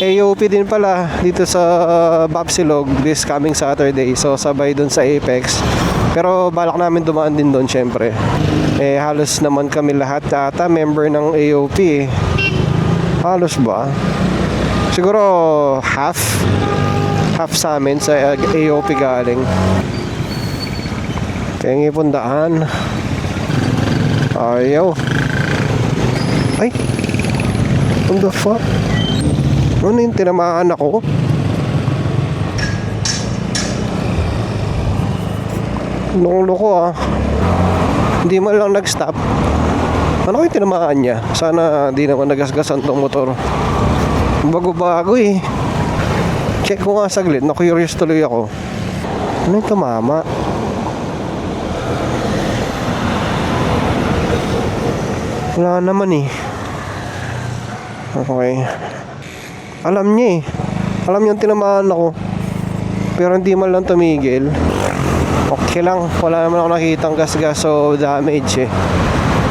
AOP din pala dito sa Bapsilog this coming Saturday. So sabay dun sa Apex. Pero balak namin dumaan din doon syempre. Halos naman kami lahat ata member ng AOP eh. Halos ba? Siguro half sa amin sa AOP galing. Kaya ngipundaan. Ayaw. Ay, what the fuck? Ano yung tinamaan ako? Loko ah. Hindi man lang nag-stop. Ano yung tinamaan niya? Sana di naman nagasgasan tong motor. Bago-bago eh. Check ko nga saglit. Na-curious tuloy ako. Ano yung tumama? Wala naman eh. Okay. Alam niya eh. Alam niya tinamaan ako. Pero hindi man lang tumigil. Okay lang. Wala naman ako nakitang gas-gas o damage eh.